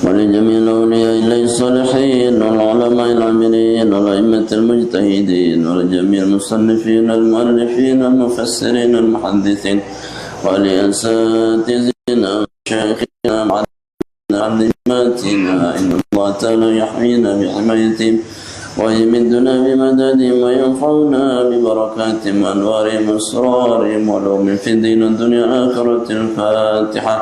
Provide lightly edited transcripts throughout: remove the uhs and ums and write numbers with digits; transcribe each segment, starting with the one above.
ولجميع الأولياء الله الصالحين والعلماء العاملين والأئمة المجتهدين ولجميع المصنفين المؤلفين المفسرين المحدثين ولأساتذتنا ومشايخنا معلماتنا إن الله تعالى يحمينا بحمايتهم ويمدنا بمددهم وينفعنا ببركاتهم وأنوارهم وأسرارهم وعلومهم في دين الدنيا والآخرة. الفاتحة.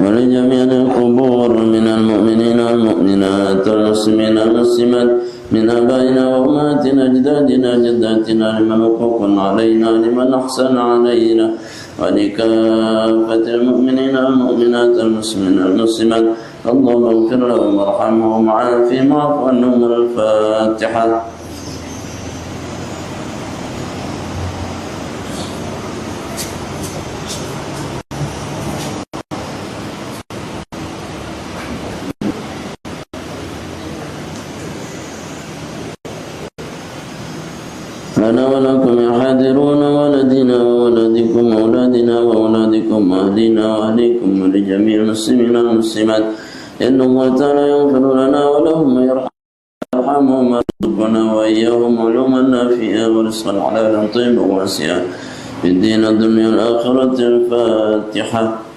ولجميع القبور من المؤمنين والمؤمنات والمسلمين والمسلمات من آبائنا وأمهاتنا أجدادنا جداتنا لمن حقوق علينا لمن أحسن علينا ولكافة المؤمنين والمؤمنات المسلمين والمسلمات اللهم اغفر لهم وارحمهم وعافهم واعف عنهم. الفاتحة. لنا ولكم يا حاضرون ولدنا وولدكم وأولادنا وأولادكم وأهلنا وأهليكم ولجميع المسلمين والمسلمات إن الله تعالى يغفر لنا ولهم ويرحمهم ويرزقنا وإياهم علوما نافعة ورزقا حلالا طيبا واسعا في الدين الدنيا والآخرة. الفاتحة.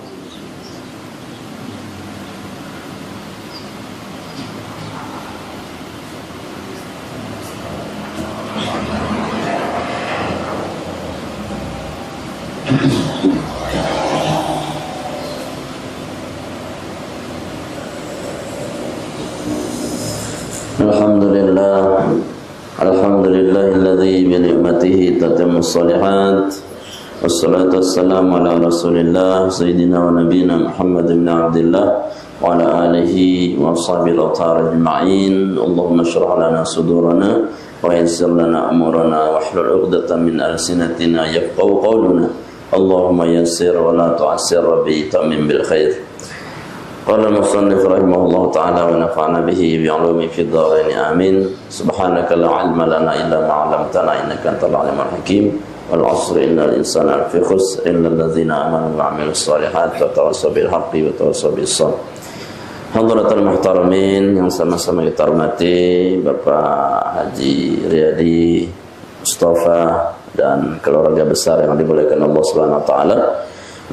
Alhamdulillahilladzi bi ni'matihi tatimmu shalihat wassalatu wassalamu ala rasulillah sayyidina wa nabiyina Muhammad bin Abdullah wa ala alihi wa sahbihi ajma'in. Allahumma shrah lana sudurana wa yassir lana amurana wahlul 'uqdatam min alsinatina yafqahu qawlana. Allahumma yassir wa la tu'assir rabbi tamim bil khair. Qala al-musannif rahimahullah ta'ala wa nafa'na bihi bi'ulumi fid dharain amin. Subhanaka la ilma lana illa ma 'allamtana innaka antal alimul hakim. Wal 'asri innal insana lafi khusr illa alladzina amanu wa 'amilus shalihat wa tawassaw bil haqqi wa tawassaw bis sabr. Hadratul muhtaramin yang sama-sama kita hormati, Bapak Haji Riyadi Mustafa dan keluarga besar yang dimuliakan Allah Subhanahu wa taala.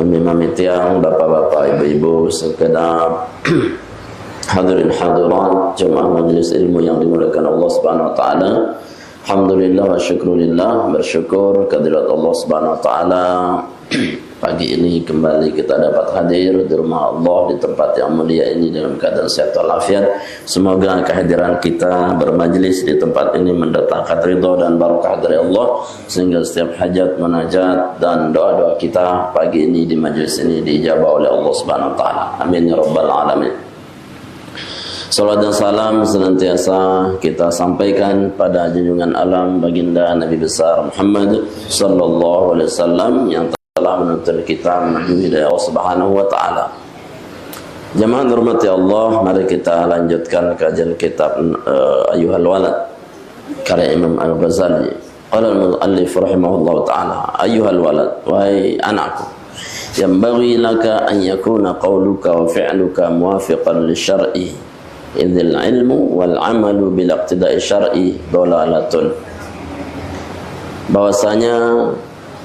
Imam tiang, bapak-bapak, ibu-ibu, sekedar hadirin hadirat jemaah majelis ilmu yang dimuliakan Allah Subhanahu wa taala. Alhamdulillah wa syukurillah, bersyukur kehadirat Allah Subhanahu wa taala. Pagi ini kembali kita dapat hadir di rumah Allah di tempat yang mulia ini dalam keadaan sehat walafiat. Semoga kehadiran kita bermajlis di tempat ini mendatangkan ridha dan barakah dari Allah sehingga setiap hajat, munajat dan doa-doa kita pagi ini di majlis ini diijabah oleh Allah Subhanahu wa taala. Amin ya rabbal alamin. Salawat dan salam senantiasa kita sampaikan pada junjungan alam baginda Nabi besar Muhammad sallallahu alaihi wasallam yang telah menuntun kita menuju hidayah Allah Subhanahu wa taala. Jemaah hormati Allah, mari kita lanjutkan kajian kitab Ayyuhal Walad karya Imam Al-Ghazali. Qala al-muallif rahimahullah taala, ayyuhal walad, wahai anakku, yanbaghi laka an yakuna qawluka wa fi'luka muwafiqan lisyar'i, idzal ilmu wal 'amalu bil iqtida'i syar'i dalalatun. Bahwasanya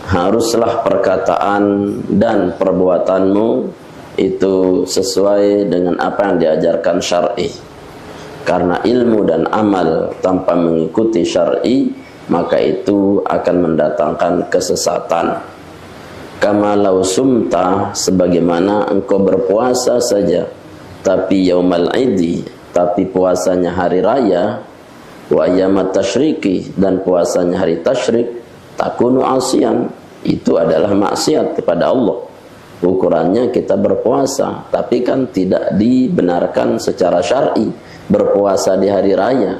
haruslah perkataan dan perbuatanmu itu sesuai dengan apa yang diajarkan syar'i. Karena ilmu dan amal tanpa mengikuti syar'i, maka itu akan mendatangkan kesesatan. Kama law sumta, sebagaimana engkau berpuasa saja, tapi yaumal idi, tapi puasanya hari raya, wa ayyamat tasyriki, dan puasanya hari tasyrik, takunu asian, itu adalah maksiat kepada Allah. Ukurannya kita berpuasa, tapi kan tidak dibenarkan secara syar'i berpuasa di hari raya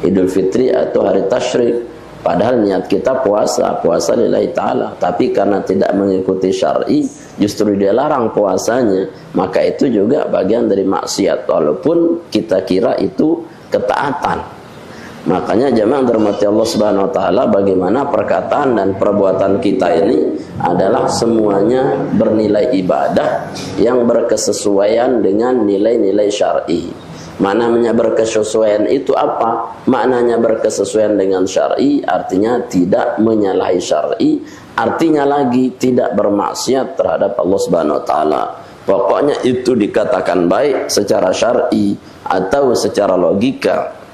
Idul Fitri atau hari tasyrik. Padahal niat kita puasa lillahi ta'ala, tapi karena tidak mengikuti syar'i, justru dia larang puasanya, maka itu juga bagian dari maksiat walaupun kita kira itu ketaatan. Makanya jemaah dirahmati Allah Subhanahu wa taala, bagaimana perkataan dan perbuatan kita ini adalah semuanya bernilai ibadah yang berkesesuaian dengan nilai-nilai syar'i. Maknanya berkesesuaian itu apa? Maknanya berkesesuaian dengan syar'i artinya tidak menyalahi syar'i, artinya lagi tidak bermaksiat terhadap Allah Subhanahu wa taala. Pokoknya itu dikatakan baik secara syar'i atau secara logika.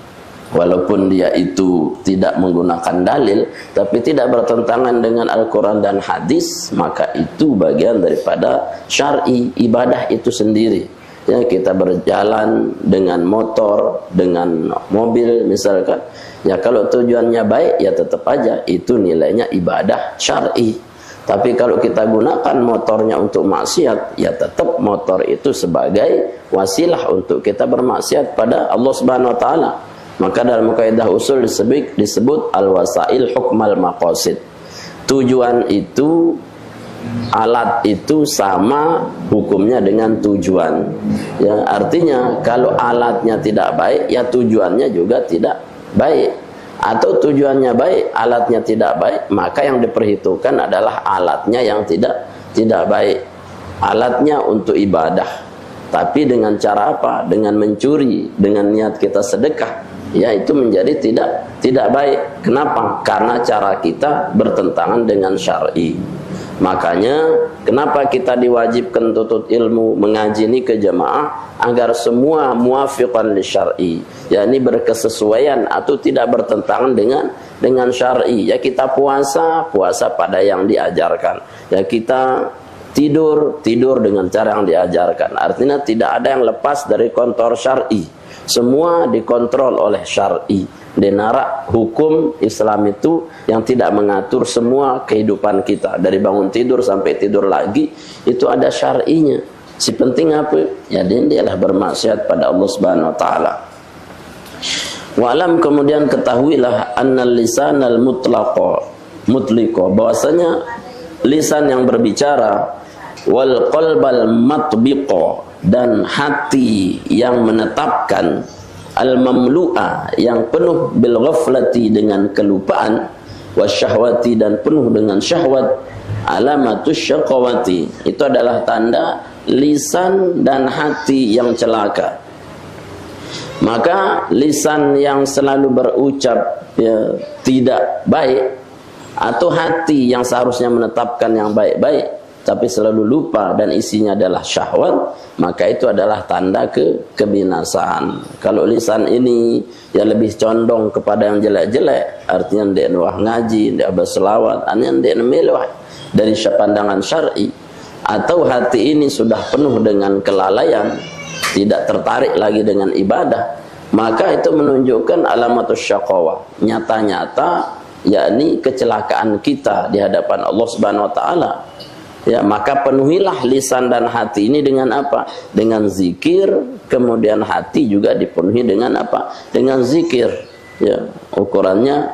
Walaupun dia itu tidak menggunakan dalil, tapi tidak bertentangan dengan Al-Quran dan hadis, maka itu bagian daripada syar'i, ibadah itu sendiri. Ya, kita berjalan dengan motor, dengan mobil misalkan, ya kalau tujuannya baik, ya tetap aja itu nilainya ibadah syar'i. Tapi kalau kita gunakan motornya untuk maksiat, ya tetap motor itu sebagai wasilah untuk kita bermaksiat pada Allah Subhanahu wa taala. Maka dalam kaidah usul disebut al-wasail hukmal maqasid. Tujuan itu, alat itu sama hukumnya dengan tujuan. Ya, artinya kalau alatnya tidak baik, ya tujuannya juga tidak baik. Atau tujuannya baik, alatnya tidak baik, maka yang diperhitungkan adalah alatnya yang tidak baik. Alatnya untuk ibadah, tapi dengan cara apa? Dengan mencuri, dengan niat kita sedekah, ya itu menjadi tidak baik. Kenapa? Karena cara kita bertentangan dengan syar'i. Makanya kenapa kita diwajibkan tuntut ilmu, mengaji ini ke jamaah, agar semua muwafiqan li syar'i, yakni berkesesuaian atau tidak bertentangan dengan syar'i. Ya kita puasa pada yang diajarkan. Ya kita tidur dengan cara yang diajarkan. Artinya tidak ada yang lepas dari kontrol syar'i. Semua dikontrol oleh syar'i. Denara hukum Islam itu yang tidak mengatur semua kehidupan kita, dari bangun tidur sampai tidur lagi, itu ada syar'inya. Si penting apa? Ya dia adalah bermaksiat pada Allah Subhanahu wa taala. Wa'lam, kemudian ketahuilah annal lisanal mutliqa, bahwasanya lisan yang berbicara, wal qalbal matbiqa, dan hati yang menetapkan, al-mamlu'a, yang penuh bil ghaflati, dengan kelupaan, wasyahwati, dan penuh dengan syahwat, alamatus syaqawati, itu adalah tanda lisan dan hati yang celaka. Maka lisan yang selalu berucap ya tidak baik, atau hati yang seharusnya menetapkan yang baik-baik tapi selalu lupa dan isinya adalah syahwat, maka itu adalah tanda kebinasaan. Kalau lisan ini ya lebih condong kepada yang jelek-jelek, artinya dia nuah ngaji, dia berselawat, artinya dia mewah dari pandangan syar'i. Atau hati ini sudah penuh dengan kelalaian, tidak tertarik lagi dengan ibadah, maka itu menunjukkan alamatus syaqawah, nyata-nyata, yakni kecelakaan kita di hadapan Allah Subhanahu wa taala. Ya, maka penuhilah lisan dan hati ini dengan apa? Dengan zikir. Kemudian hati juga dipenuhi dengan apa? Dengan zikir. Ya, ukurannya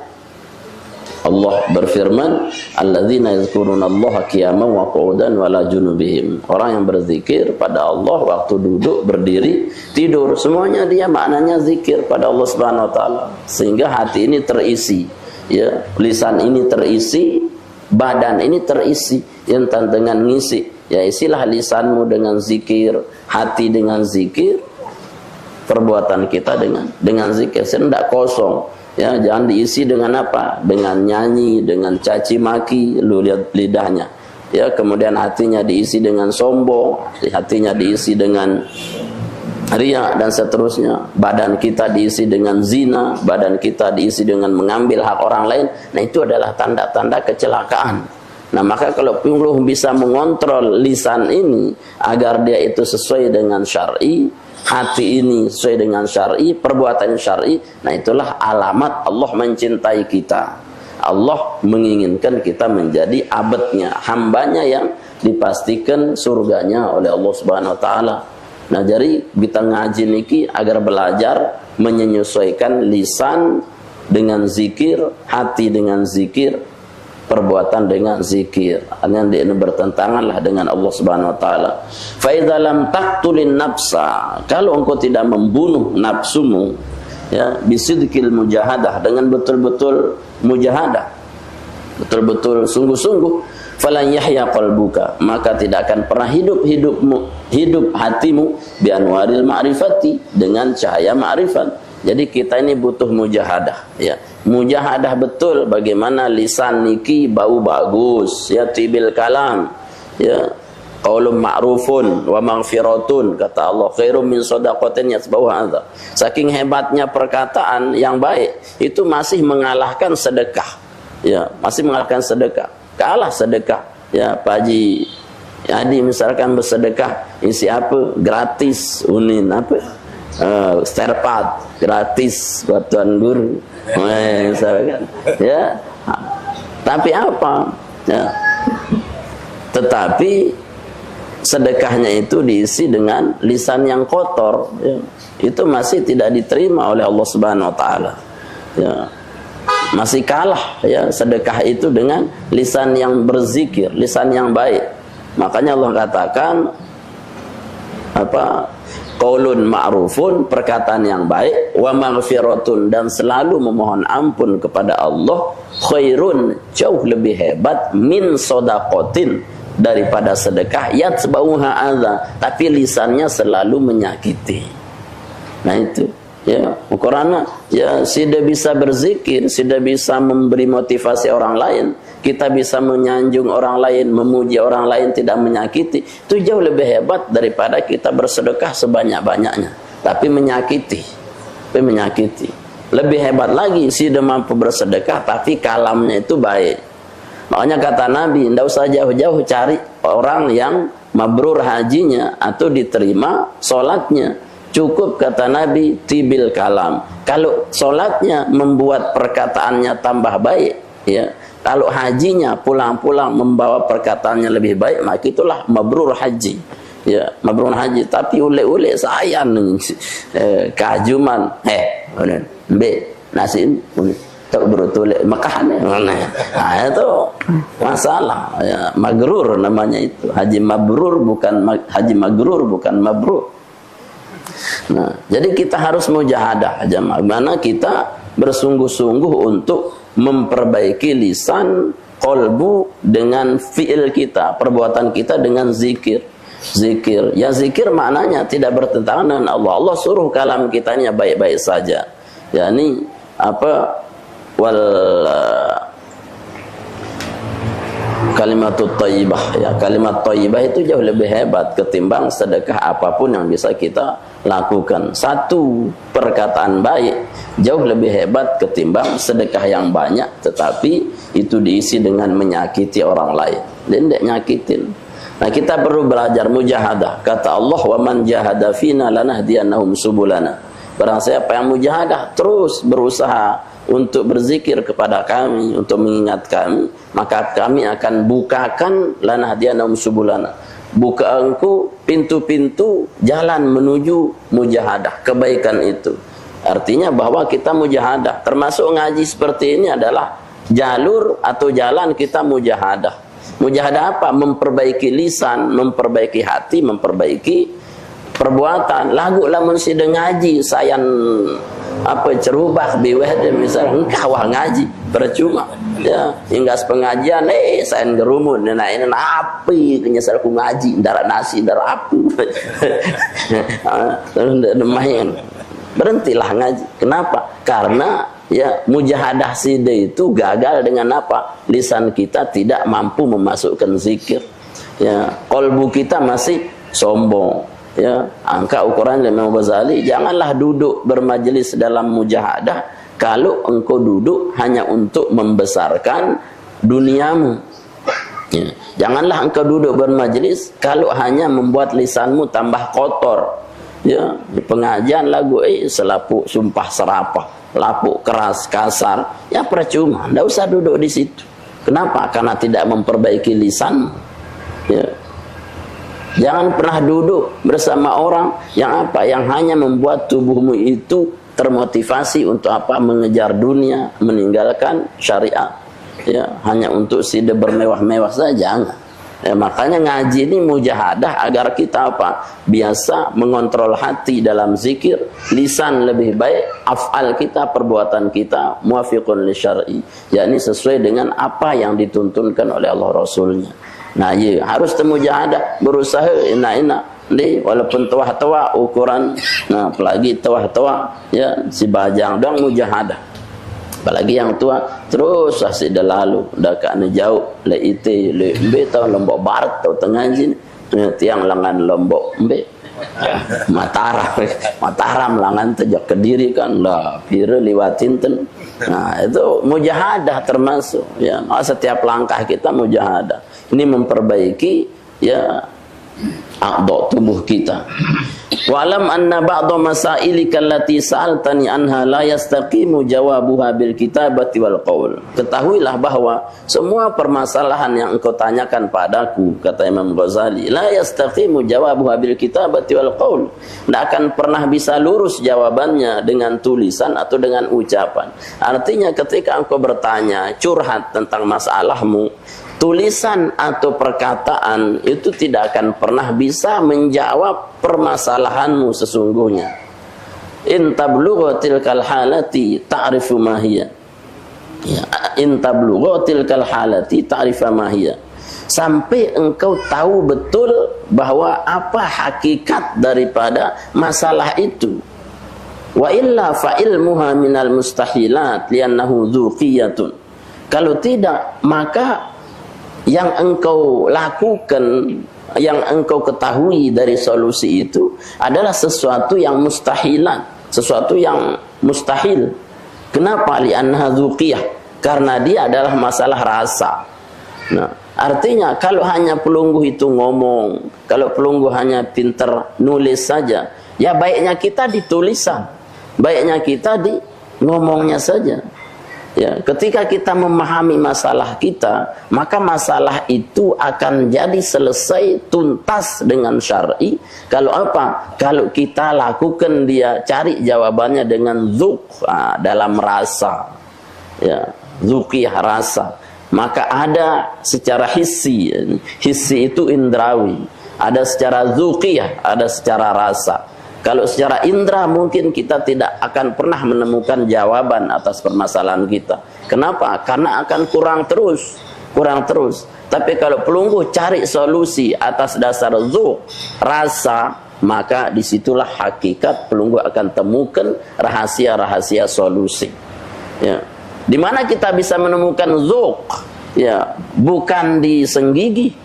Allah berfirman, alladzina yazkurunallaha qiyaman wa qu'udan wa la junubihim. Orang yang berzikir pada Allah waktu duduk, berdiri, tidur, semuanya dia maknanya zikir pada Allah Subhanahu wa taala. Sehingga hati ini terisi, ya, lisan ini terisi, badan ini terisi, yang dengan ngisi. Ya, isilah lisanmu dengan zikir, hati dengan zikir, perbuatan kita dengan zikir. Tidak kosong. Ya, jangan diisi dengan apa? Dengan nyanyi, dengan caci maki, lu lihat lidahnya. Ya, kemudian hatinya diisi dengan sombong, hatinya diisi dengan riya dan seterusnya. Badan kita diisi dengan zina, badan kita diisi dengan mengambil hak orang lain. Nah, itu adalah tanda-tanda kecelakaan. Nah, maka kalau belum bisa mengontrol lisan ini agar dia itu sesuai dengan syar'i, hati ini sesuai dengan syar'i, perbuatan syar'i, nah itulah alamat Allah mencintai kita. Allah menginginkan kita menjadi abadnya, hambanya yang dipastikan surganya oleh Allah Subhanahu wa taala. Nah, jadi kita ngaji niki agar belajar menyesuaikan lisan dengan zikir, hati dengan zikir, perbuatan dengan zikir. Artinya ini bertentanganlah dengan Allah Subhanahu wa taala. Fa idza lam taqtulin nafsa, kalau engkau tidak membunuh nafsumu, ya, bisidqil mujahadah, dengan betul-betul mujahadah, betul-betul sungguh-sungguh, falan yahya qalbuka, maka tidak akan pernah hidup hatimu bi anwaril ma'rifati, dengan cahaya ma'rifat. Jadi kita ini butuh mujahadah, ya. Mujahadah betul bagaimana lisan niki bau bagus, ya, tibil kalam, ya. Qaulun ma'rufun wa maghfiratun, kata Allah, khairum min shadaqatin yatba'uha adza. Saking hebatnya perkataan yang baik itu masih mengalahkan sedekah. Ya, masih mengalahkan sedekah. Kalah sedekah. Ya, Pak Haji Adi misalkan bersedekah isi apa? Gratis unin apa? Spare part gratis buat tuan guru. Misalkan. Ya. Tapi apa? Ya. Tetapi sedekahnya itu diisi dengan lisan yang kotor, ya. Itu masih tidak diterima oleh Allah Subhanahu wa taala. Ya. Masih kalah, ya, sedekah itu dengan lisan yang berzikir, lisan yang baik. Makanya Allah katakan apa? Qaulun ma'rufun, perkataan yang baik, wa maghfiratun, dan selalu memohon ampun kepada Allah, khairun, jauh lebih hebat, min shadaqatin, daripada sedekah yatba'uha adza, tapi lisannya selalu menyakiti. Nah itu, ya, ukurannya, ya, sudah bisa berzikir, sudah bisa memberi motivasi orang lain, kita bisa menyanjung orang lain, memuji orang lain, tidak menyakiti, itu jauh lebih hebat daripada kita bersedekah sebanyak-banyaknya tapi menyakiti. Lebih hebat lagi sudah mampu bersedekah tapi kalamnya itu baik. Makanya kata Nabi, tidak usah jauh-jauh cari orang yang mabrur hajinya atau diterima sholatnya. Cukup, kata Nabi, tibil kalam. Kalau sholatnya membuat perkataannya tambah baik, ya, kalau hajinya pulang-pulang membawa perkataannya lebih baik, maka itulah mabrur haji. Ya, mabrur haji. Tapi ule-ule sayang kajuman, nasi tak berutule Mekah nih, nah itu masalah, ya, magrur namanya itu. Haji mabrur bukan haji magrur, bukan mabrur. Nah, jadi kita harus mujahadah, jamaah, mana kita bersungguh-sungguh untuk memperbaiki lisan, qalbu dengan fi'il kita, perbuatan kita dengan zikir. Ya, zikir maknanya tidak bertentangan dengan Allah. Allah suruh kalam kita ini baik-baik saja. Ya, ini apa? Kalimatut thayyibah, ya, kalimat thayyibah itu jauh lebih hebat ketimbang sedekah apapun yang bisa kita lakukan. Satu perkataan baik jauh lebih hebat ketimbang sedekah yang banyak tetapi itu diisi dengan menyakiti orang lain. Dan tidak nyakitin. Nah, kita perlu belajar mujahadah. Kata Allah, wa man jahada fina lanahdiyannahum subulana. Barang siapa yang mujahadah terus berusaha untuk berzikir kepada kami, untuk mengingat kami, maka kami akan bukakan lanahdiyannahum subulana. Buka engkau pintu-pintu jalan menuju mujahadah, kebaikan itu. Artinya bahwa kita mujahadah, termasuk ngaji seperti ini adalah jalur atau jalan kita mujahadah. Mujahadah apa? Memperbaiki lisan, memperbaiki hati, memperbaiki perbuatan. Lagu lamun sida ngaji sayan apa cerubah biweh misal engkau ngaji percuma, ya, hingga pengajian sayan gerumun nah ini api kenyesal ku ngaji darat nasi darat api demahin berhentilah ngaji. Kenapa? Karena, ya, mujahadah sida itu gagal dengan apa? Lisan kita tidak mampu memasukkan zikir, ya, qalbu kita masih sombong. Ya, angka ukuran Imam Ghazali, janganlah duduk bermajelis dalam mujahadah kalau engkau duduk hanya untuk membesarkan duniamu. Ya, janganlah engkau duduk bermajelis kalau hanya membuat lisanmu tambah kotor. Ya, di pengajian lagu selapuk sumpah serapah, lapuk keras kasar, ya percuma, tidak usah duduk di situ. Kenapa? Karena tidak memperbaiki lisan. Ya. Jangan pernah duduk bersama orang yang apa? Yang hanya membuat tubuhmu itu termotivasi untuk apa? Mengejar dunia, meninggalkan syariat. ya hanya untuk sida bermewah-mewah saja, jangan. Ya, makanya ngaji ini mujahadah agar kita apa? Biasa mengontrol hati dalam zikir, lisan lebih baik, af'al kita, perbuatan kita muafiqun li syar'i, yakni sesuai dengan apa yang dituntunkan oleh Allah Rasulnya. Nah, ya harus mujahadah, berusaha enak-enak ni walaupun tua-tua ukuran, nah apalagi tua-tua ya si bajang dong mujahadah. Apalagi yang tua terus asik dah lalu dah kat jauh le ite le embe tau Lombok Barat tau tengah sini tiang lengan Lombok embe Mataram lengan tejak Kediri kan lah pira liwatin ten. Nah itu mujahadah termasuk ya, setiap langkah kita mujahadah ini memperbaiki ya a'dha tubuh kita. Wa'lam anna ba'dha masailika allati sa'altani anha la yastaqimu jawabuha bil kitabati wal qaul. Ketahuilah bahwa semua permasalahan yang engkau tanyakan padaku, kata Imam Ghazali, la yastaqimu jawabuha bil kitabati wal qaul. Tidak akan pernah bisa lurus jawabannya dengan tulisan atau dengan ucapan. Artinya ketika engkau bertanya, curhat tentang masalahmu, tulisan atau perkataan itu tidak akan pernah bisa menjawab permasalahanmu sesungguhnya. In tablugha tilkal halati ta'rifu ma hiya. Ya, in tablugha tilkal halati ta'rifa ma hiya. Sampai engkau tahu betul bahwa apa hakikat daripada masalah itu. Wa illa fa ilmuha minal mustahilat li'annahu dzuqiyatun. Kalau tidak, maka yang engkau lakukan, yang engkau ketahui dari solusi itu adalah sesuatu yang mustahilan, sesuatu yang mustahil. Kenapa? Li'annaha dzuqiyah, karena dia adalah masalah rasa. Nah, artinya kalau hanya pelungguh itu ngomong, kalau pelungguh hanya pintar nulis saja, ya baiknya kita di tulisan, baiknya kita di ngomongnya saja. Ya, ketika kita memahami masalah kita, maka masalah itu akan jadi selesai tuntas dengan syar'i. Kalau apa? Kalau kita lakukan dia, cari jawabannya dengan dzuk, dalam rasa. Ya, dzukiyah rasa. Maka ada secara hissi, hissi itu indrawi. Ada secara dzukiyah, ada secara rasa. Kalau secara indera mungkin kita tidak akan pernah menemukan jawaban atas permasalahan kita. Kenapa? Karena akan kurang terus. Tapi kalau pelungguh cari solusi atas dasar dzuk, rasa, maka disitulah hakikat pelungguh akan temukan rahasia-rahasia solusi. Ya. Di mana kita bisa menemukan dzuk? Ya, bukan di senggigi.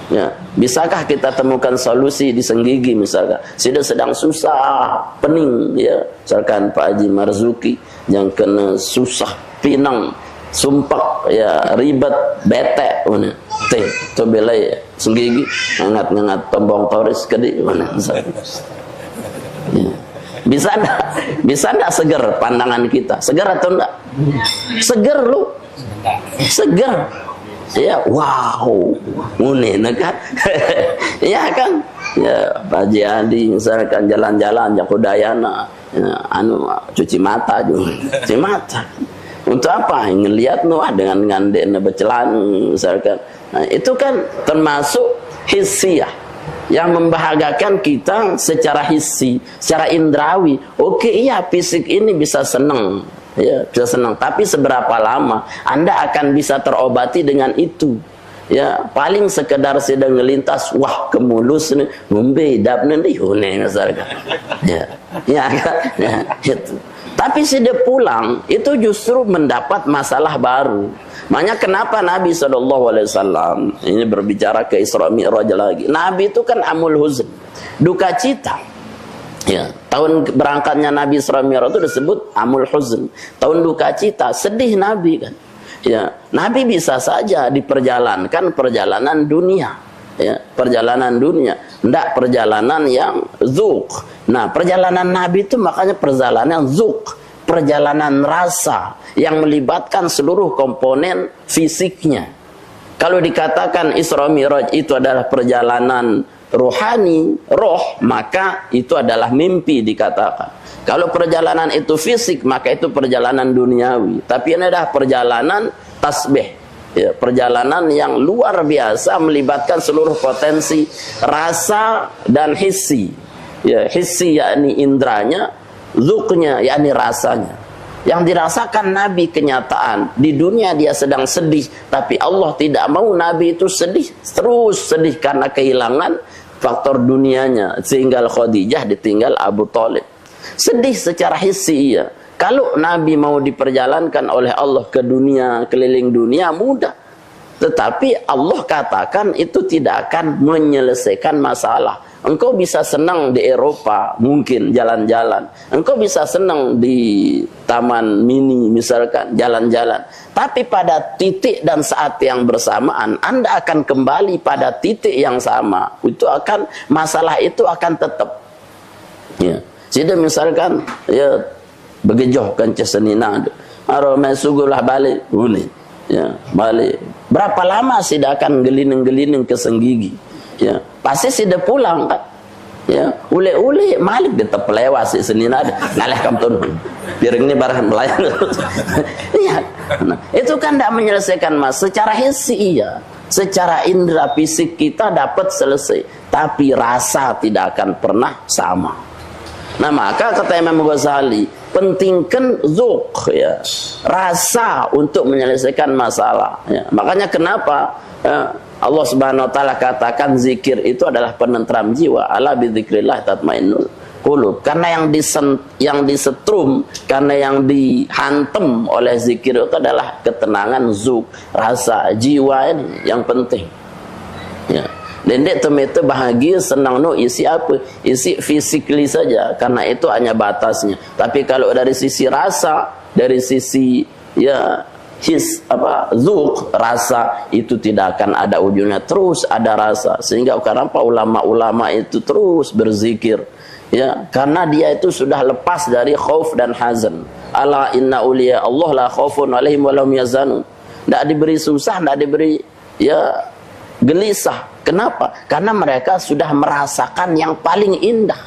Ya, bisakah kita temukan solusi di senggigi misalkan? Sudah sedang susah, pening ya. Misalkan Pak Haji Marzuki yang kena susah, pinang, sumpah ya, ribet, bete mana. Teh, to belai senggigi, ngangat-ngangat pembong toris kedi mana misalkan. Ya. Bisa enggak seger pandangan kita? Seger atau enggak? Seger lu. Seger. Ya, wow, mune kan? Ya kan? Ya, Pak Haji Adi misalkan jalan-jalan Jakudayana, ya, cuci mata juga, cuci mata. Untuk apa? Ngelihat dengan ngandek bercelan misalkan. Nah, itu kan termasuk hissiyah yang membahagiakan kita secara hissi, secara indrawi. Oke, iya fisik ini bisa senang. Ya, bisa senang, tapi seberapa lama Anda akan bisa terobati dengan itu? Ya, paling sekedar sedang ngelintas, wah kemulus nih, membedap nanti, misalkan. Ya, itu. Tapi sudah pulang, itu justru mendapat masalah baru. Makanya kenapa Nabi SAW ini berbicara ke Isra Mi'raj lagi. Nabi itu kan amul huzn, duka cita. Ya, tahun berangkatnya Nabi Isra Mi'raj itu disebut amul huzn, tahun duka cita, sedih Nabi kan. Ya, Nabi bisa saja diperjalankan perjalanan dunia, ya, perjalanan dunia, tidak perjalanan yang dzuk. Nah, perjalanan Nabi itu makanya perjalanan dzuk, perjalanan rasa yang melibatkan seluruh komponen fisiknya. Kalau dikatakan Isra Mi'raj itu adalah perjalanan rohani, roh, maka itu adalah mimpi dikatakan. Kalau perjalanan itu fisik, maka itu perjalanan duniawi. Tapi ini adalah perjalanan tasbih. Ya, perjalanan yang luar biasa melibatkan seluruh potensi rasa dan hissi. Ya, hissi yakni indranya, zuknya yakni rasanya. Yang dirasakan Nabi kenyataan. Di dunia dia sedang sedih, tapi Allah tidak mau Nabi itu sedih, terus sedih karena kehilangan faktor dunianya, sehingga Khadijah ditinggal Abu Thalib. Sedih secara hissi iya. Kalau Nabi mau diperjalankan oleh Allah ke dunia, keliling dunia, mudah. Tetapi Allah katakan itu tidak akan menyelesaikan masalah. Engkau bisa senang di Eropa, mungkin jalan-jalan. Engkau bisa senang di taman mini misalkan, jalan-jalan. Tapi pada titik dan saat yang bersamaan, Anda akan kembali pada titik yang sama. Itu akan, masalah itu akan tetap. Ya. Jadi misalkan, ya, begejoh kan cesenina, aromai sugulah balik, ya, balik. Berapa lama sih dah akan gelining-gelining ke Senggigi? Ya, pasti sudah pulang kan? Ya, ule-ule malik dia terpelewas si senina ada ngalih kamtun piring ini barang melayang. Iya, nah, itu kan tidak menyelesaikan secara hissi iya, secara indera fisik kita dapat selesai, tapi rasa tidak akan pernah sama. Nah maka kata Imam Ghazali, pentingkan zuk, ya, rasa untuk menyelesaikan masalah. Ya. Makanya kenapa Allah Subhanahu Wa Taala katakan zikir itu adalah penentram jiwa. Ala bidzikrillah tatmainnul qulub. Karena yang disetrum, karena yang dihantam oleh zikir itu adalah ketenangan zuk, rasa jiwa ini yang penting. Ya. Dendek itu bahagia, senang, no, isi apa? Isi physically saja, karena itu hanya batasnya. Tapi kalau dari sisi rasa, dari sisi ya zuk, rasa itu tidak akan ada ujungnya, terus ada rasa. Sehingga kenapa ulama-ulama itu terus berzikir, ya, karena dia itu sudah lepas dari khauf dan hazan. Ala inna uliya Allah la khaufun alaihim wa lahum yazanun. Tidak diberi susah, tidak diberi ya gelisah. Kenapa? Karena mereka sudah merasakan yang paling indah.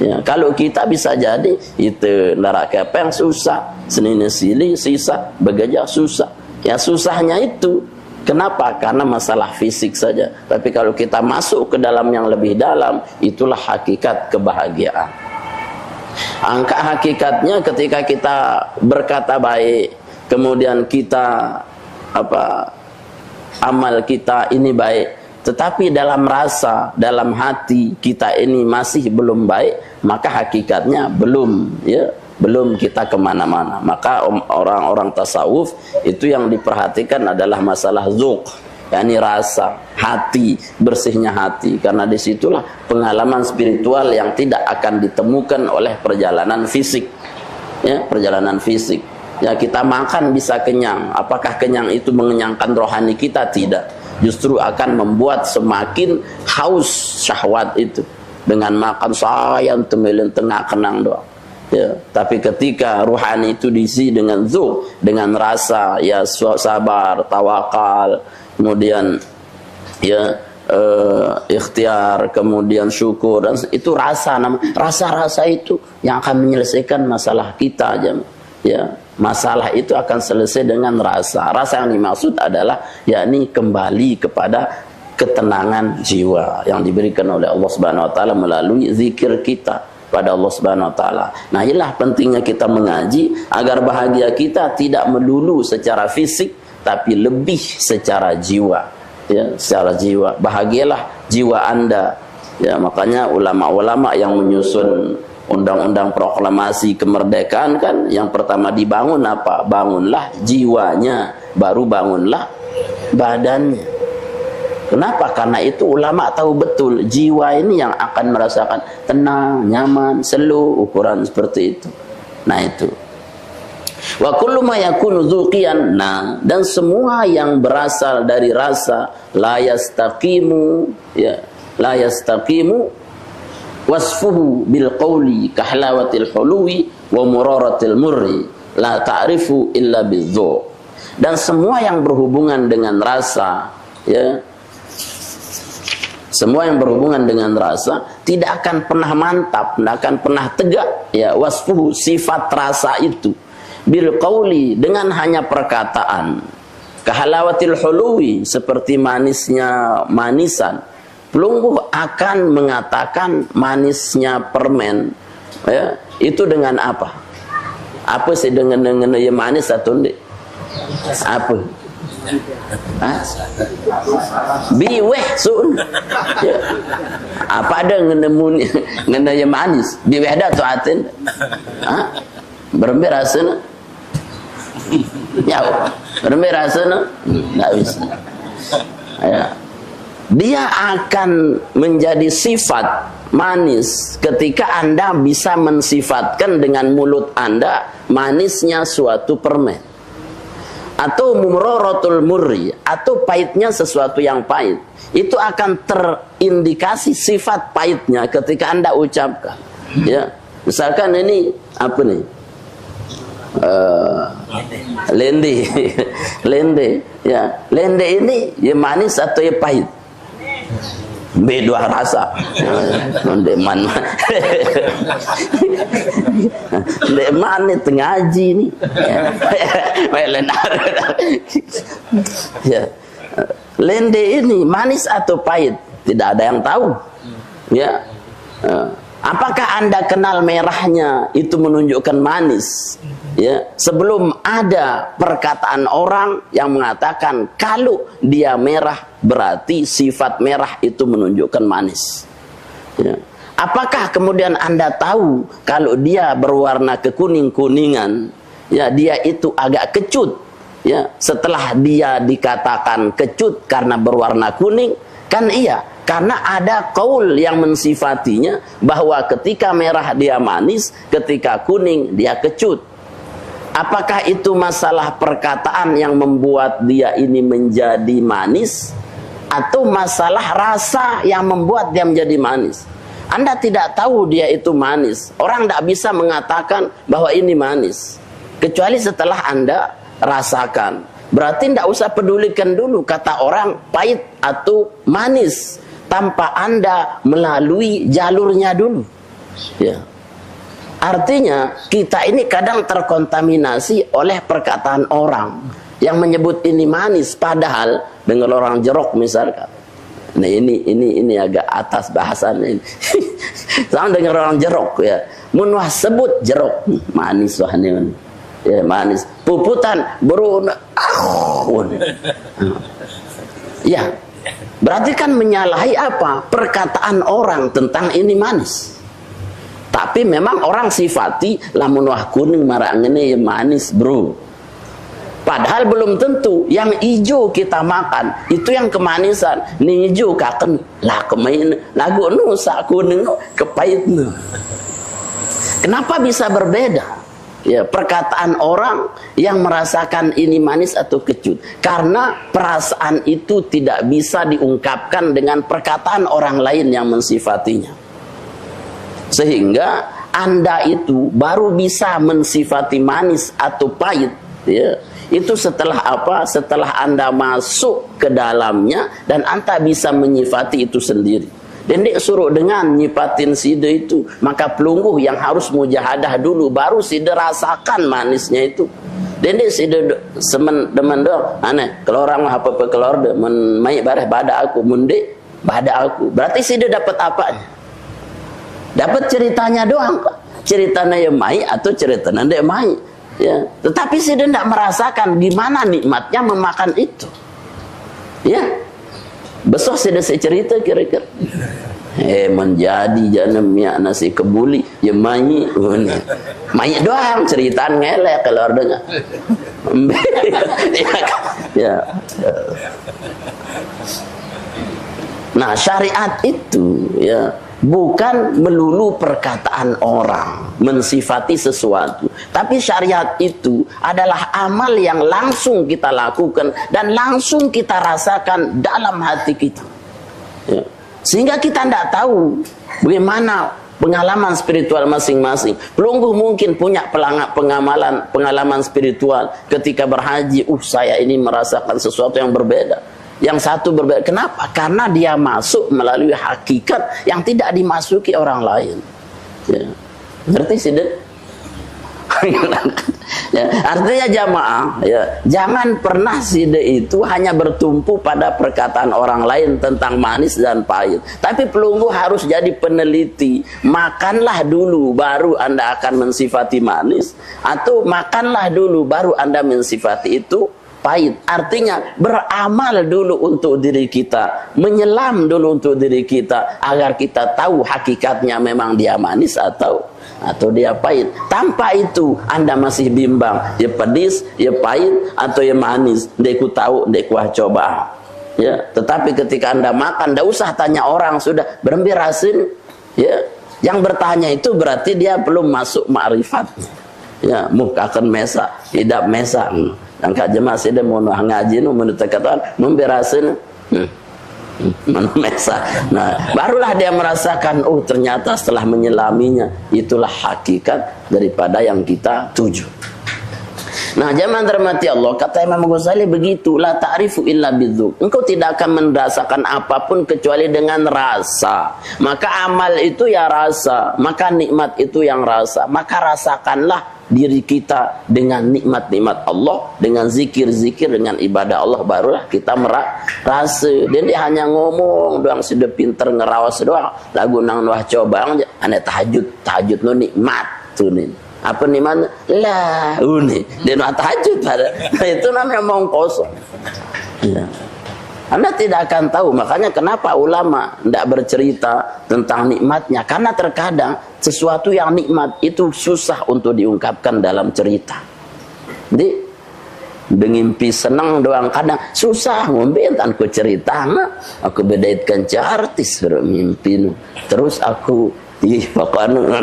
Ya, kalau kita bisa jadi itu narak kepeng susah, senini sili sisa, begajah susah. Ya susahnya itu. Kenapa? Karena masalah fisik saja. Tapi kalau kita masuk ke dalam yang lebih dalam, itulah hakikat kebahagiaan. Angka hakikatnya ketika kita berkata baik, kemudian kita amal kita ini baik, tetapi dalam rasa, dalam hati kita ini masih belum baik, maka hakikatnya belum, ya, belum kita kemana-mana. Maka orang-orang tasawuf itu yang diperhatikan adalah masalah zuk, yakni rasa, hati, bersihnya hati. Karena disitulah pengalaman spiritual yang tidak akan ditemukan oleh perjalanan fisik, ya, perjalanan fisik. Ya, kita makan bisa kenyang. Apakah kenyang itu mengenyangkan rohani kita? Tidak. Justru akan membuat semakin haus syahwat itu. Dengan makan sayang temelin tengah kenang doang. Ya, tapi ketika rohani itu diisi dengan zuk, dengan rasa, ya, sabar, tawakal, kemudian ya ikhtiar, kemudian syukur, dan itu rasa itu yang akan menyelesaikan masalah kita aja. Ya, masalah itu akan selesai dengan rasa. Rasa yang dimaksud adalah yakni kembali kepada ketenangan jiwa yang diberikan oleh Allah Subhanahu Wa Taala melalui zikir kita pada Allah Subhanahu Wa Taala. Nah, inilah pentingnya kita mengaji agar bahagia kita tidak melulu secara fisik, tapi lebih secara jiwa. Ya, secara jiwa. Bahagialah jiwa Anda. Ya, makanya ulama-ulama yang menyusun undang-undang proklamasi kemerdekaan kan yang pertama dibangun apa? Bangunlah jiwanya, baru bangunlah badannya. Kenapa? Karena itu ulama tahu betul jiwa ini yang akan merasakan tenang, nyaman, slow, ukuran seperti itu. Nah itu. Wa kullu ma yakunu dzuqiyan, nah, dan semua yang berasal dari rasa la yastaqimu, ya, la yastaqimu wasfuhu bil qawli kahlawatil huluwi wa muraratil murri la ta'rifu illa bidzuk. Dan semua yang berhubungan dengan rasa, ya, semua yang berhubungan dengan rasa tidak akan pernah mantap, tidak akan pernah tegak, ya, wasfuhu, sifat rasa itu bil qawli, dengan hanya perkataan, kahalawatil huluwi, seperti manisnya manisan. Pelungguh akan mengatakan manisnya permen, ya, itu dengan apa? Apa sih dengan yang manis atau enggak? Apa? Biweh sun. Ya. Apa ada ngena yang manis? Biweh dah tu atin. Berembe rasanya? Ya, berembe rasanya? Tak bisa. Ya. Dia akan menjadi sifat manis ketika Anda bisa mensifatkan dengan mulut Anda manisnya suatu permen, atau mumroratul murri, atau pahitnya sesuatu yang pahit. Itu akan terindikasi sifat pahitnya ketika Anda ucapkan. Ya, misalkan ini apa nih? Lende. Lende, ya. Lende ini ya manis atau ya pahit? Beda rasa. Ndek man. Ndek man itu ngaji ni. Ya. Lende ini manis atau pahit? Tidak ada yang tahu. Ya. Apakah Anda kenal merahnya itu menunjukkan manis? Ya, sebelum ada perkataan orang yang mengatakan kalau dia merah berarti sifat merah itu menunjukkan manis. Ya. Apakah kemudian Anda tahu kalau dia berwarna kekuning-kuningan, ya, dia itu agak kecut, ya, setelah dia dikatakan kecut karena berwarna kuning? Kan iya, karena ada qaul yang mensifatinya bahwa ketika merah dia manis, ketika kuning dia kecut. Apakah itu masalah perkataan yang membuat dia ini menjadi manis, atau masalah rasa yang membuat dia menjadi manis? Anda tidak tahu dia itu manis. Orang tidak bisa mengatakan bahwa ini manis kecuali setelah Anda rasakan. Berarti tidak usah pedulikan dulu kata orang pahit atau manis tanpa Anda melalui jalurnya dulu. Ya. Artinya kita ini kadang terkontaminasi oleh perkataan orang yang menyebut ini manis, padahal dengan orang jeruk misalkan. Nah ini agak atas bahasannya ini. Sama dengan orang jeruk, ya. Mun wah sebut jeruk manis wah ini. Ya manis. Puputan baru ya. Berarti kan menyalahi apa? Perkataan orang tentang ini manis. Tapi memang orang sifati lamun wah kuning marak ngene manis, bro. Padahal belum tentu yang hijau kita makan itu yang kemanisan. Ni hijau kaken lah kemain lagu nu sak kuning kepahit nu. Kenapa bisa berbeda? Ya, perkataan orang yang merasakan ini manis atau kecut. Karena perasaan itu tidak bisa diungkapkan dengan perkataan orang lain yang mensifatinya. Sehingga Anda itu baru bisa mensifati manis atau pahit, ya, itu setelah apa? Setelah Anda masuk ke dalamnya dan Anda bisa menyifati itu sendiri. Dan dia suruh dengan nyipatin side itu, maka pelungguh yang harus mujahadah dulu baru side rasakan manisnya itu. Dan dia side semen demen dong, aneh kalau orang apa kelor de men mai bareh bada aku munde bada aku. Berarti side dapat apanya? Dapat ceritanya doang, ceritanya yang mai atau ceritanya tidak mai, ya. Tetapi sih dia tidak merasakan gimana nikmatnya memakan itu, ya. Besok sih dia cerita kira-kira, menjadi jangan miak nasi kebuli, ya mai doang cerita ngelak kalau dengar, ya. Nah syariat itu, ya, bukan melulu perkataan orang mensifati sesuatu, tapi syariat itu adalah amal yang langsung kita lakukan dan langsung kita rasakan dalam hati kita, ya. Sehingga kita tidak tahu bagaimana pengalaman spiritual masing-masing. Pelungguh mungkin punya pengalaman spiritual ketika berhaji. Saya ini merasakan sesuatu yang berbeda. Yang satu berbeda. Kenapa? Karena dia masuk melalui hakikat yang tidak dimasuki orang lain. Ya. Ngerti sih, Den? Ya, artinya jamaah, ya, jangan pernah side itu hanya bertumpu pada perkataan orang lain tentang manis dan pahit. Tapi pelunggu harus jadi peneliti. Makanlah dulu baru Anda akan mensifati manis, atau makanlah dulu baru Anda mensifati itu pahit. Artinya beramal dulu untuk diri kita, menyelam dulu untuk diri kita agar kita tahu hakikatnya memang dia manis atau dia pahit. Tanpa itu Anda masih bimbang, ya pedis, ya pahit, atau ya manis. Deku tahu, deku coba. Ya, tetapi ketika Anda makan, tidak usah tanya orang, sudah berembi rasin. Ya, yang bertanya itu berarti dia belum masuk ma'rifat. Ya, mukakan mesa, hidup mesa. Dan kak jemaah sih dia mau ngaji nu menurut katakan memberasin. Mesa. Nah, barulah dia merasakan, oh ternyata setelah menyelaminya itulah hakikat daripada yang kita tuju. Nah, jemaah dirahmati Allah, kata Imam Ghazali begitu, la ta'rifu illa bidzuk. Engkau tidak akan merasakan apapun kecuali dengan rasa. Maka amal itu ya rasa, maka nikmat itu yang rasa. Maka rasakanlah diri kita dengan nikmat-nikmat Allah, dengan zikir-zikir, dengan ibadah Allah, barulah kita merasa. Dan dia hanya ngomong doang, sudah pinter ngerawas doang. Lagu nang wah coba ane tahajud nu nikmat tuh nih. Apa nikmat? Lah, uni. Dia nu tahajud pada. Itu namanya omong kosong. Ya. Anda tidak akan tahu, makanya kenapa ulama tidak bercerita tentang nikmatnya, karena terkadang sesuatu yang nikmat itu susah untuk diungkapkan dalam cerita. Jadi ngimpi senang doang kadang susah ngombe tanpa cerita. Aku bedaitkan artis bermimpi terus aku pokoknya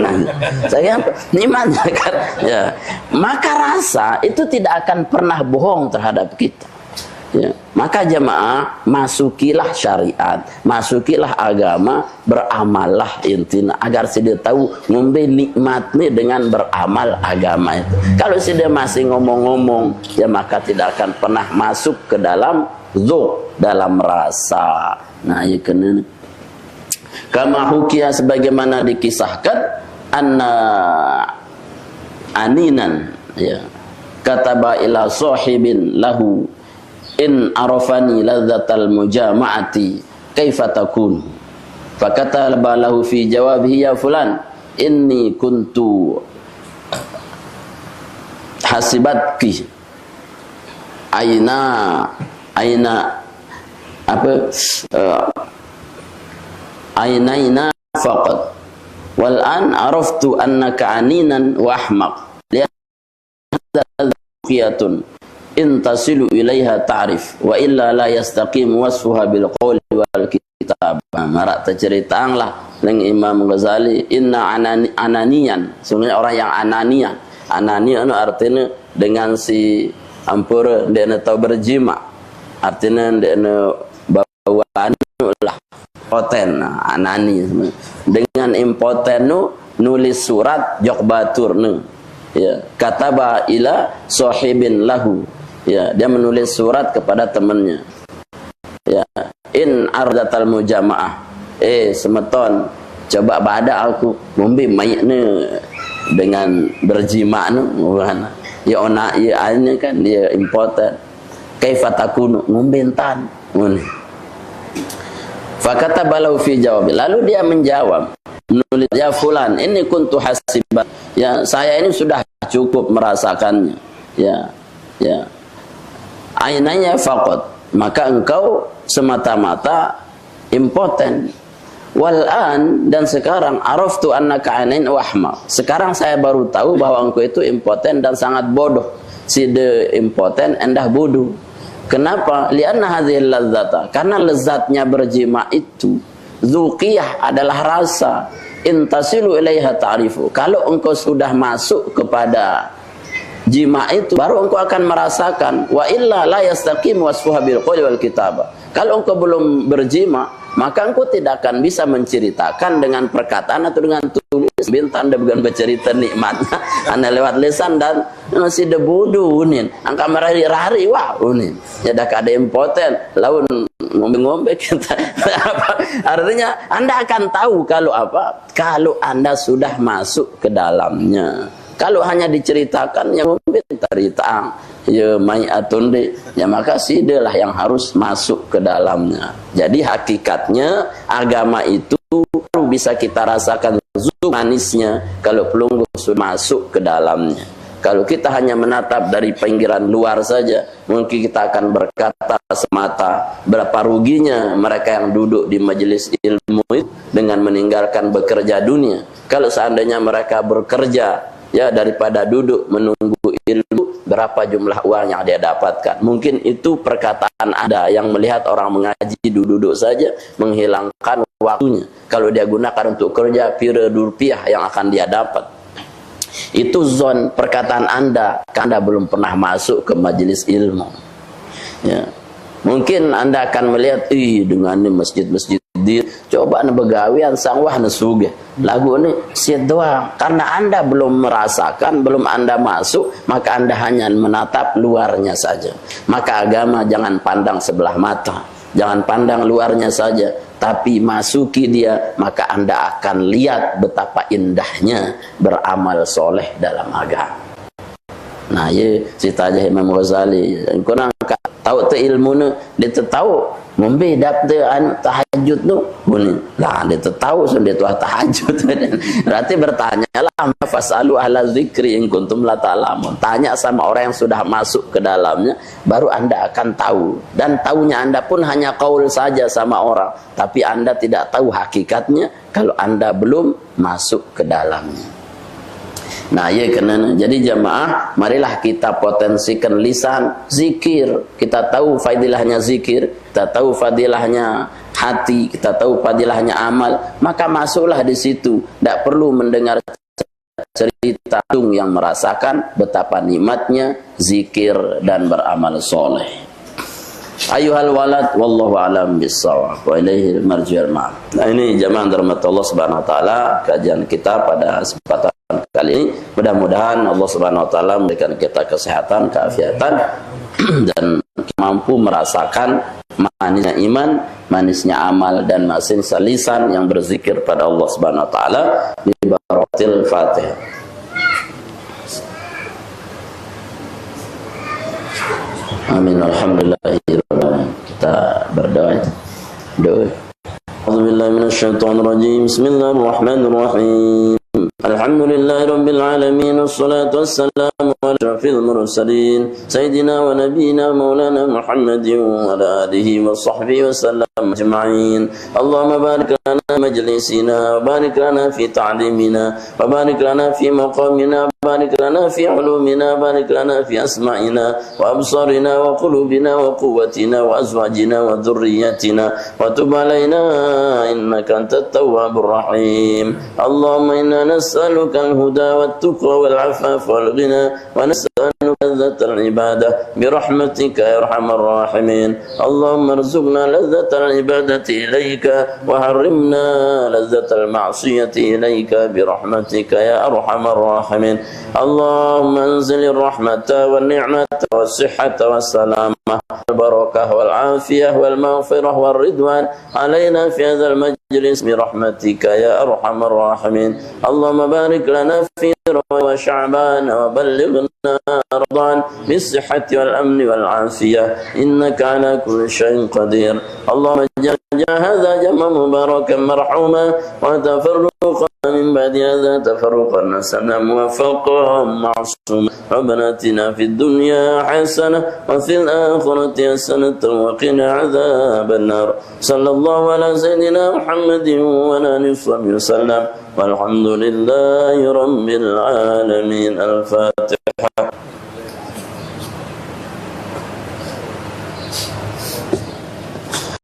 saya nikmatnya kan. Ya. Maka rasa itu tidak akan pernah bohong terhadap kita. Ya. Maka jemaah, masukilah syariat, masukilah agama, beramallah intinya agar dia tahu ngombe nikmatnya dengan beramal agama itu. Kalau dia masih ngomong-ngomong, ya maka tidak akan pernah masuk ke dalam dzuk, dalam rasa. Nah, ya kena kama hukia sebagaimana dikisahkan anna aninan, ya, kataba ila sahibin lahu in arafani ladzatal mujama'ati kaifa takun, fakataba lahu fi jawabihi ya fulan inni kuntu hasibatki aina apa ainaina faqat wal an araftu annaka aninan wa ahmaq li'adhiyatun in tasilu ilaiha ta'rif wa illa la yastaqim wasfuha bil qawli wal kitab. Marak terceritang lah dengan Imam Ghazali, inna ananian, sebenarnya orang yang anania itu artinya dengan si ampura dia tahu berjima, artinya dia bawaan lah poten, anani dengan impoten nulis surat jok batur ya, kataba ila sahibin lahu, ya, dia menulis surat kepada temannya, ya, in ardatal mujamaah, semeton coba bada aku ngombe mayitnya dengan berjima bukan, ya ona ya ini kan dia impoten, kaifa takunu ngombe entan fakataba lahu fi jawab, lalu dia menjawab menulis, ya fulan ini kuntu hasibat, ya saya ini sudah cukup merasakannya, ya ainanya faqat, maka engkau semata-mata impoten, walan dan sekarang araftu annaka ainain wa ahmaq, sekarang saya baru tahu bahwa engkau itu impoten dan sangat bodoh. Si de impoten endah bodoh. Kenapa? Lianna hadhil ladzata, karena lezatnya berjima itu zuqiyah adalah rasa, intasilu ilaiha ta'rifu, kalau engkau sudah masuk kepada jima itu baru engkau akan merasakan, wa illa la yastaqim wasfuha bil qawli wal kitabah, kalau engkau belum berjima maka engkau tidak akan bisa menceritakan dengan perkataan atau dengan tulis bintang dan bukan bercerita nikmatnya anda lewat lisan dan masih debudu unin angka merari-rari wah unin ya dah ada impoten laun ngombe-ngombe kita artinya anda akan tahu kalau apa, kalau anda sudah masuk ke dalamnya. Kalau hanya diceritakan yang ngombe tari taang ya mai atunde ya maka si dia lah yang harus masuk ke dalamnya. Jadi hakikatnya agama itu baru bisa kita rasakan manisnya kalau pelunggu sudah masuk ke dalamnya. Kalau kita hanya menatap dari pinggiran luar saja, mungkin kita akan berkata semata berapa ruginya mereka yang duduk di majelis ilmu itu dengan meninggalkan bekerja dunia. Kalau seandainya mereka bekerja ya daripada duduk menunggu ilmu, berapa jumlah uang yang dia dapatkan. Mungkin itu perkataan Anda yang melihat orang mengaji duduk saja menghilangkan waktunya. Kalau dia gunakan untuk kerja, pira rupiah yang akan dia dapat. Itu zon perkataan Anda belum pernah masuk ke majelis ilmu ya. Mungkin Anda akan melihat dengan ini masjid-masjid di coba begawian sangwah nesuge lagu ini siat doang. Karena Anda belum merasakan, belum Anda masuk, maka Anda hanya menatap luarnya saja. Maka agama jangan pandang sebelah mata, jangan pandang luarnya saja, tapi masuki dia, maka Anda akan lihat betapa indahnya beramal soleh dalam agama. Nah, ye cerita aja Imam Ghazali. Kau nak tahu tu ilmu ni, dia tahu membedap tu tahajud tu, bunyi. Lah dia tahu dia tu tahajud. Berarti bertanyalah, fasalu ahla zikri in kuntum la ta'lamun. Tanya sama orang yang sudah masuk ke dalamnya, baru Anda akan tahu. Dan tahunya Anda pun hanya qaul saja sama orang, tapi Anda tidak tahu hakikatnya kalau Anda belum masuk ke dalamnya. Nah, ya kena. Jadi jamaah, marilah kita potensikan lisan zikir. Kita tahu fadilahnya zikir, kita tahu fadilahnya hati, kita tahu fadilahnya amal. Maka masuklah di situ. Tidak perlu mendengar cerita yang merasakan betapa nikmatnya zikir dan beramal soleh. Ayuhal walad wallahu alam bissawab wa ilaihi marji'ul ma'ab. Nah, ini jamaah rahmat Allah Subhanahu wa taala, kajian kita pada kesempatan kali ini. Mudah-mudahan Allah Subhanahu wa taala memberikan kita kesehatan, keafiatan dan mampu merasakan manisnya iman, manisnya amal dan manisnya lisan yang berzikir pada Allah Subhanahu wa taala. Bi barakatil Fatihah. Amin. Alhamdulillah. Kita berdoa. Doa. A'udzubillahi minasyaitonir rajim. Bismillahirrahmanirrahim. Alhamdulillahi rabbil alamin, wassalatu wassalamu ala asyrafil mursalin sayyidina wa nabiyyina maulana Muhammadin wa ala alihi wa sahbihi wa sallam ajma'in. Allahumma barik lana majlisina, wa barik lana fi ta'limina, wa barik lana fi maqamina, wa barik lana fi ulumina, wa barik lana fi asma'ina wa absarina wa qulubina wa quwwatina wa azwajina wa dhurriyyatina wa tub alaina innaka antat tawwabur rahim. Allahumma inna نسألك الهدى والتقى والعفاف والغنى ونسألك لذة العبادة برحمتك يا أرحم الراحمين. اللهم ارزقنا لذة العبادة إليك وحرمنا لذة المعصية إليك برحمتك يا أرحم الراحمين. اللهم انزل الرحمة والنعمة والصحة والسلامة والبركة والعافية والمغفرة والرضوان علينا في هذا المجلس برحمتك يا أرحم الراحمين. اللهم بارك لنا في وشعبان وبلغنا رمضان بالصحة والأمن والعافية إنك على كل شيء قدير. اللهم اجعل هذا جمع مباركا مرحوما وتفرقا من بعد هذا تفرقا حسنا موفقا معصوما. ربنا آتنا في الدنيا حسنة وفي الآخرة حسنة وقنا عذاب النار. صلى الله على سيدنا محمد وعلى آله وصحبه وسلم والحمد لله رب العالمين. الفاتحة.